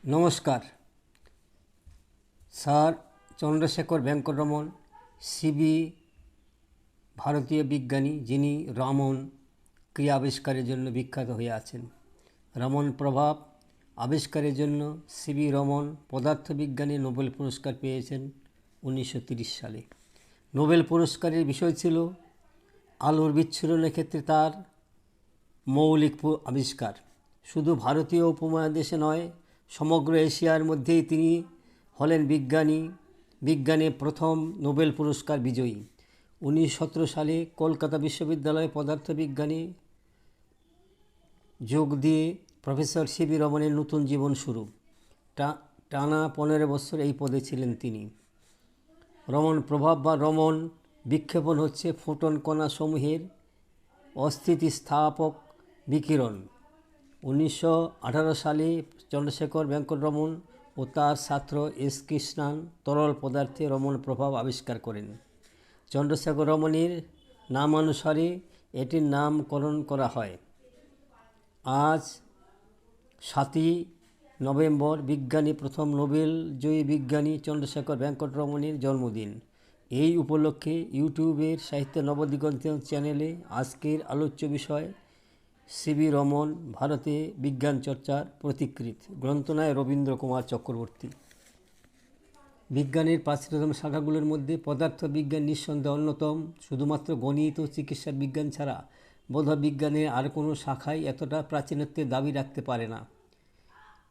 নমস্কার। Sir Chandrashekhar Venkataraman CB ভারতীয় বিজ্ঞানী, যিনি রমন ক্রিয়া আবিষ্কারের জন্য বিখ্যাত হয়ে আছেন। রমন প্রভাব আবিষ্কারের জন্য সিবি রমন পদার্থবিজ্ঞানে নোবেল পুরস্কার পেয়েছেন 1930 সালে। নোবেল পুরস্কারের বিষয় ছিল আলোর বিচ্ছুরণের ক্ষেত্রে তার মৌলিক আবিষ্কার। শুধু ভারতীয় উপমহাদেশে নয়, সমগ্র এশিয়ার মধ্যেই তিনি হলেন বিজ্ঞানে প্রথম নোবেল পুরস্কার বিজয়ী। 1917 সালে কলকাতা বিশ্ববিদ্যালয়ে পদার্থবিজ্ঞানে যোগ দিয়ে প্রফেসর সিবি রমনের নতুন জীবন শুরু। টানা 15 বছর এই পদে ছিলেন তিনি। রমন প্রভাব বা রমন বিক্ষেপণ হচ্ছে ফোটন কণা সমূহের অস্থিতিস্থাপক বিকিরণ। 1918 সালে চন্দ্রশেখর ভেঙ্কটরমন ও তার ছাত্র এস কৃষ্ণান তরল পদার্থে রমন প্রভাব আবিষ্কার করেন। চন্দ্রশেখর রমনের নামানুসারে এটির নামকরণ করা হয়। আজ 7ই নভেম্বর প্রথম নোবেল জয়ী বিজ্ঞানী চন্দ্রশেখর ভেঙ্কটরমনের জন্মদিন। এই উপলক্ষে ইউটিউবের সাহিত্য নবদিগন্ত চ্যানেলে আজকের আলোচ্য বিষয় সিবি রমন ভারতে বিজ্ঞান চর্চার প্রতিকৃত। গ্রন্থনায় রবীন্দ্র কুমার চক্রবর্তী। বিজ্ঞানের প্রাচীনতম শাখাগুলোর মধ্যে পদার্থবিজ্ঞান নিঃসন্দেহে অন্যতম। শুধুমাত্র গণিত ও চিকিৎসার বিজ্ঞান ছাড়া বোধহয় বিজ্ঞানের আর কোনো শাখাই এতটা প্রাচীনত্বের দাবি রাখতে পারে না।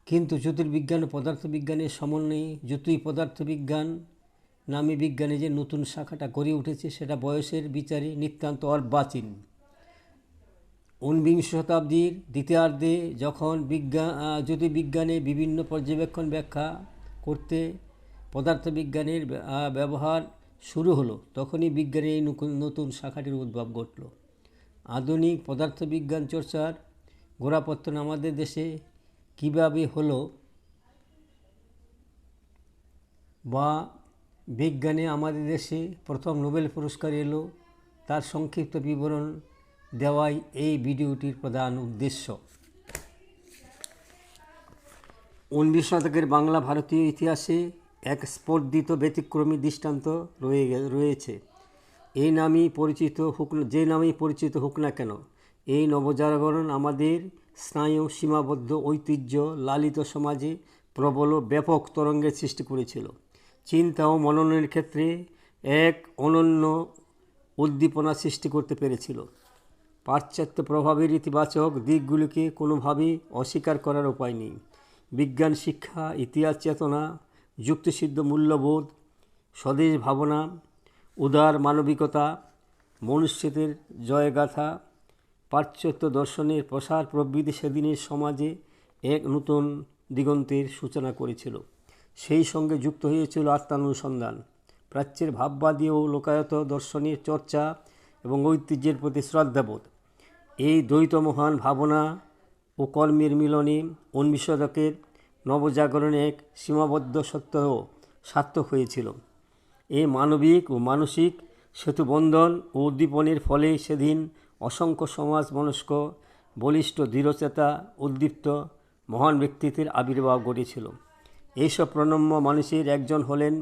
কিন্তু জ্যোতির্বিজ্ঞান ও পদার্থবিজ্ঞানের সমন্বয়ে জ্যোতিঃ পদার্থবিজ্ঞান নামে বিজ্ঞানে যে নতুন শাখাটা গড়ে উঠেছে, সেটা বয়সের বিচারে নিতান্ত অর্বাচীন। 19বিংশ শতাব্দীর দ্বিতীয়ার্ধে যখন জ্যোতির্বিজ্ঞানে বিভিন্ন পর্যবেক্ষণ ব্যাখ্যা করতে পদার্থবিজ্ঞানের ব্যবহার শুরু হলো, তখনই বিজ্ঞানের এই নতুন শাখাটির উদ্ভব ঘটল। আধুনিক পদার্থবিজ্ঞান চর্চার গোড়াপত্তন আমাদের দেশে কীভাবে হলো বা বিজ্ঞানে আমাদের দেশে প্রথম নোবেল পুরস্কার এলো, তার সংক্ষিপ্ত বিবরণ দেওয়াই এই ভিডিওটির প্রধান উদ্দেশ্য। 19 শতকের বাংলা ভারতীয় ইতিহাসে এক স্পর্ধিত ব্যতিক্রমী দৃষ্টান্ত রয়েছে। যে নামেই পরিচিত হোক না কেন, এই নবজাগরণ আমাদের স্নায়ু সীমাবদ্ধ ঐতিহ্য লালিত সমাজে প্রবল ও ব্যাপক তরঙ্গের সৃষ্টি করেছিল। চিন্তা ও মননের ক্ষেত্রে এক অনন্য উদ্দীপনা সৃষ্টি করতে পেরেছিল। পাশ্চাত্য প্রভাবের ইতিবাচক দিকগুলিকে কোনোভাবেই অস্বীকার করার উপায় নেই। বিজ্ঞান শিক্ষা, ইতিহাস চেতনা, যুক্তিসিদ্ধ মূল্যবোধ, স্বদেশ ভাবনা, উদার মানবিকতা, মনুষ্যত্বের জয়গাথা, পাশ্চাত্য দর্শনের প্রসার প্রভৃতি সেদিনের সমাজে এক নতুন দিগন্তের সূচনা করেছিল। সেই সঙ্গে যুক্ত হয়েছিল আত্মানুসন্ধান, প্রাচ্যের ভাববাদী ও লোকায়ত দর্শনের চর্চা এবং ঐতিহ্যের প্রতি শ্রদ্ধাবোধ। এই দ্বৈত মহান ভাবনা ও কর্মের মিলনে 19 শতকের নবজাগরণে এক সীমাবদ্ধ সত্যও সার্থক হয়েছিল। এই মানবিক ও মানসিক সেতুবন্ধন ও উদ্দীপনের ফলে সেদিন অসংখ্য সমাজ মনস্ক, বলিষ্ঠ, দৃঢ়চেতা, উদ্দীপ্ত মহান ব্যক্তিত্বের আবির্ভাব ঘটেছিল। এইসব প্রণম্য মানুষের একজন হলেন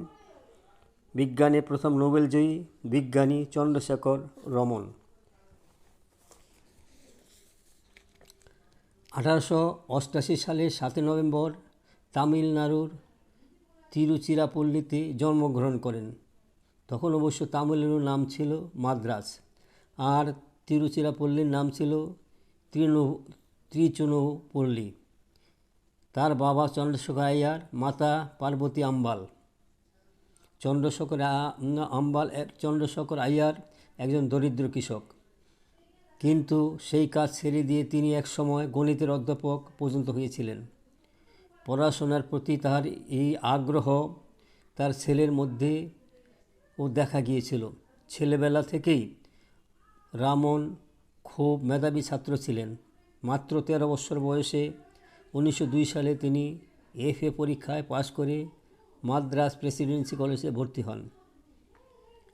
বিজ্ঞানে প্রথম নোবেলজয়ী বিজ্ঞানী চন্দ্রশেখর রমন। 1888 সালের 7 নভেম্বর তামিলনাড়ুর তিরুচিরাপল্লীতে জন্মগ্রহণ করেন। তখন অবশ্য তামিলনাড়ুর নাম ছিল মাদ্রাজ, আর তিরুচিরাপল্লীর নাম ছিল ত্রিচুনপল্লী। তার বাবা চন্দ্রশেখর আইয়ার, মাতা পার্বতী আম্বাল। চন্দ্রশেখর আইয়ার একজন দরিদ্র কৃষক, কিন্তু সেই কাজ ছেড়ে দিয়ে তিনি একসময় গণিতের অধ্যাপক পর্যন্ত হয়েছিলেন। পড়াশোনার প্রতি তার এই আগ্রহ তার ছেলের মধ্যেও দেখা গিয়েছিল। ছেলেবেলা থেকেই রমন খুব মেধাবী ছাত্র ছিলেন। মাত্র 13 বছর বয়সে 1902 সালে তিনি FA পরীক্ষায় পাশ করে মাদ্রাজ প্রেসিডেন্সি কলেজে ভর্তি হন।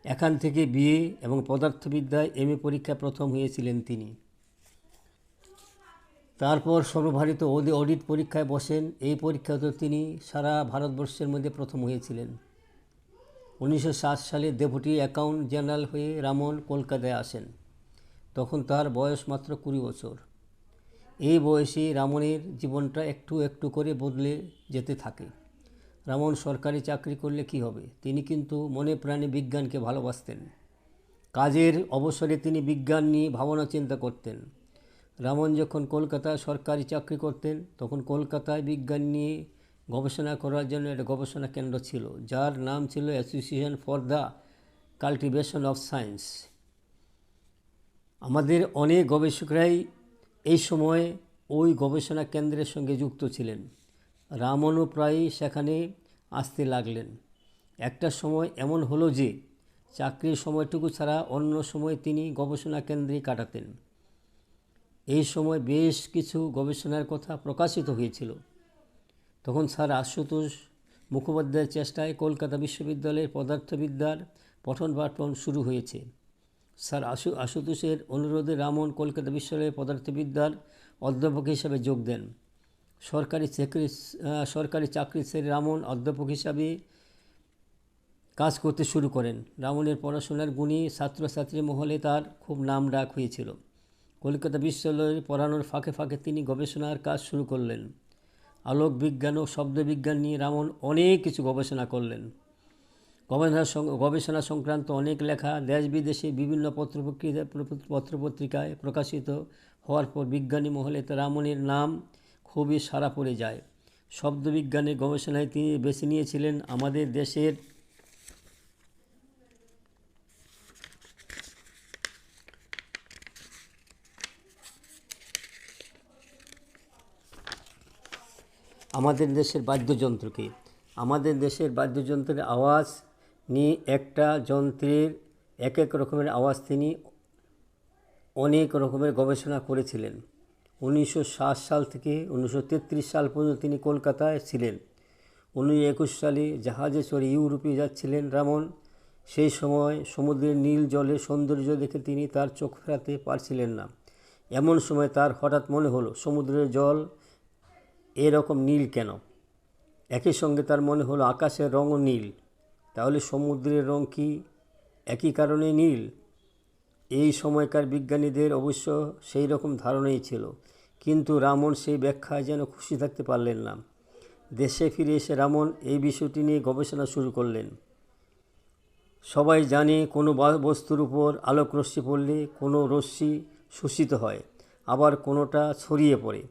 এখান থেকে BA এবং পদার্থবিদ্যায় MA পরীক্ষায় প্রথম হয়েছিলেন তিনি। তারপর সর্বভারতীয় অডিট পরীক্ষায় বসেন। এই পরীক্ষাতেও তিনি সারা ভারতবর্ষের মধ্যে প্রথম হয়েছিলেন। 1960 সালে ডেপুটি অ্যাকাউন্ট জেনারেল হয়ে রামন কলকাতায় আসেন। তখন তার বয়স মাত্র 20 বছর। এই বয়সে রামনের জীবনটা একটু একটু করে বদলে যেতে থাকে। রামন সরকারি চাকরি করলে কি হবে? তিনি কিন্তু মনে প্রাণে বিজ্ঞানকে ভালোবাসতেন। কাজের অবসরে তিনি বিজ্ঞান নিয়ে ভাবনা চিন্তা করতেন। রামন যখন কলকাতায় সরকারি চাকরি করতেন, তখন কলকাতায় বিজ্ঞান নিয়ে গবেষণা করার জন্য একটা গবেষণা কেন্দ্র ছিল, যার নাম ছিল association for the cultivation of science. আমাদের অনেক গবেষকরাই এই সময়ে ওই গবেষণা কেন্দ্রের সঙ্গে যুক্ত ছিলেন। রামনও প্রায়ই সেখানে আসতে লাগলেন। একটা সময় এমন হলো যে চাকরির সময়টুকু ছাড়া অন্য সময় তিনি গবেষণা কেন্দ্রেই কাটাতেন। এই সময় বেশ কিছু গবেষণার কথা প্রকাশিত হয়েছিল। তখন স্যার আশুতোষ মুখোপাধ্যায়ের চেষ্টায় কলকাতা বিশ্ববিদ্যালয়ের পদার্থবিদ্যার পঠন পাঠন শুরু হয়েছে। স্যার আশুতোষের অনুরোধে রামন কলকাতা বিশ্ববিদ্যালয়ের পদার্থবিদ্যার অধ্যাপক হিসাবে যোগ দেন। সরকারি চাকরি ছেড়ে রামন অধ্যাপক হিসাবে কাজ করতে শুরু করেন। রামনের পড়াশোনার গুণে ছাত্রছাত্রী মহলে তার খুব নাম ডাক হয়েছিল। কলকাতা বিশ্ববিদ্যালয়ে পড়ানোর ফাঁকে ফাঁকে তিনি গবেষণার কাজ শুরু করলেন। আলোক বিজ্ঞান ও শব্দবিজ্ঞান নিয়ে রামন অনেক কিছু গবেষণা করলেন। গবেষণা সংক্রান্ত অনেক লেখা দেশ বিদেশে বিভিন্ন পত্রপত্রিকায় প্রকাশিত হওয়ার পর বিজ্ঞানী মহলে রামনের নাম খুবই সাড়া পড়ে যায়। শব্দবিজ্ঞানের গবেষণায় তিনি বেছে নিয়েছিলেন আমাদের দেশের বাদ্যযন্ত্রকে। আমাদের দেশের বাদ্যযন্ত্রের আওয়াজ নিয়ে একটা যন্ত্রের এক এক রকমের আওয়াজ তিনি অনেক রকমের গবেষণা করেছিলেন। 1960 সাল থেকে 1933 সাল পর্যন্ত তিনি কলকাতায় ছিলেন। 1921 সালে জাহাজে চড়ে ইউরোপে যাচ্ছিলেন রামন। সেই সময় সমুদ্রের নীল জলের সৌন্দর্য দেখে তিনি তার চোখ ফেরাতে পারছিলেন না। এমন সময় তার হঠাৎ মনে হলো, সমুদ্রের জল এরকম নীল কেন? একই সঙ্গে তার মনে হলো আকাশের রঙও নীল। তাহলে সমুদ্রের রঙ কি একই কারণে নীল? এই সময়কার বিজ্ঞানীদের অবশ্য সেই রকম ধারণাই ছিল, কিন্তু রামন সেই ব্যাখ্যায় যেন খুশি থাকতে পারলেন না। দেশে ফিরে এসে রামন এই বিষয়টি নিয়ে গবেষণা শুরু করলেন। সবাই জানে কোনো বস্তুর উপর আলোক রশ্মি পড়লে কোনো রশ্মি শোষিত হয়, আবার কোনোটা ছড়িয়ে পড়ে।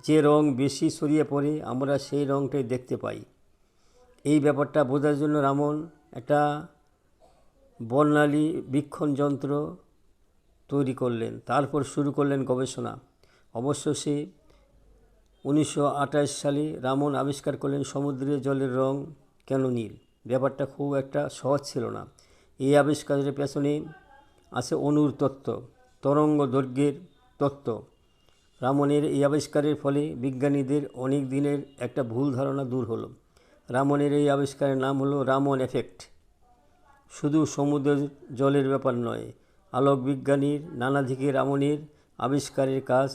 যে রঙ বেশি ছড়িয়ে পড়ে আমরা সেই রঙটাই দেখতে পাই। এই ব্যাপারটা বোঝার জন্য রামন একটা বর্ণালী বীক্ষণ যন্ত্র তৈরি করলেন। তারপর শুরু করলেন গবেষণা। অবশেষে 1928 সালে রামন আবিষ্কার করলেন সমুদ্রের জলের রঙ কেন নীল। ব্যাপারটা খুব একটা সহজ ছিল না। এই আবিষ্কারের পেছনে আছে অণুর তত্ত্ব, তরঙ্গ দৈর্ঘ্যের তত্ত্ব। রামনের এই আবিষ্কারের ফলে বিজ্ঞানীদের অনেক দিনের একটা ভুল ধারণা দূর হলো। রামনের এই আবিষ্কারের নাম হলো রামন এফেক্ট। শুধু সমুদ্রের জলের ব্যাপার নয়, আলোক বিজ্ঞানীর নানা দিকে রামনের আবিষ্কারের কাজ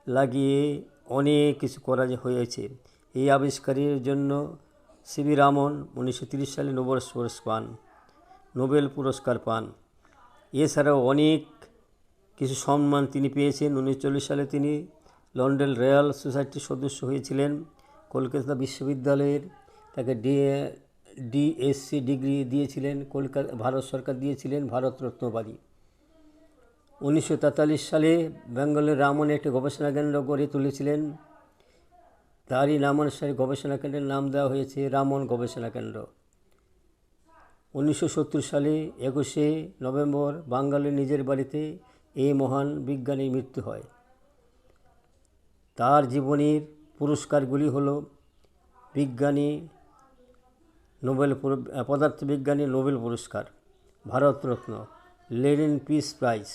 লাগিয়ে অনেক কিছু করা হয়েছে। এই আবিষ্কারের জন্য সিভি রামন 1930 সালে নোবেল পুরস্কার পান। এছাড়াও অনেক কিছু সম্মান তিনি পেয়েছেন। 1940 সালে তিনি লন্ডন রয়্যাল সোসাইটির সদস্য হয়েছিলেন। কলকাতা বিশ্ববিদ্যালয়ের তাকে ডিএসসি ডিগ্রি দিয়েছিলেন। ভারত সরকার দিয়েছিলেন ভারতরত্ন উপাধি। 1943 সালে বেঙ্গলের রামন একটি গবেষণা কেন্দ্র গড়ে তুলেছিলেন। তারই নাম অনুসারে গবেষণা কেন্দ্রের নাম দেওয়া হয়েছে রামন গবেষণা কেন্দ্র। 1970 সালে 21শে নভেম্বর বাঙ্গালোর নিজের বাড়িতে এই মহান বিজ্ঞানীর মৃত্যু হয়। তার জীবনের পুরস্কারগুলি হল পদার্থবিজ্ঞানী নোবেল পুরস্কার, ভারতরত্ন, লেনিন পিস প্রাইজ,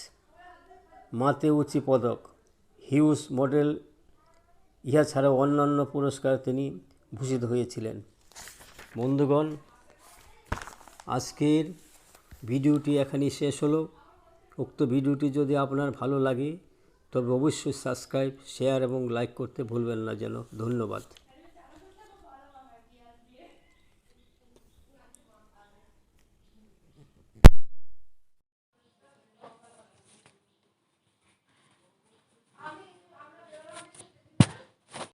মাতেউচি পদক, হিউজ মডেল, ইহা ছাড়াও অন্যান্য পুরস্কার তিনি ভূষিত হয়েছিলেন। বন্ধুগণ, আজকের ভিডিওটি এখানেই শেষ হলো। উক্ত ভিডিওটি যদি আপনার ভালো লাগে তবে অবশ্যই সাবস্ক্রাইব, শেয়ার এবং লাইক করতে ভুলবেন না যেন। ধন্যবাদ।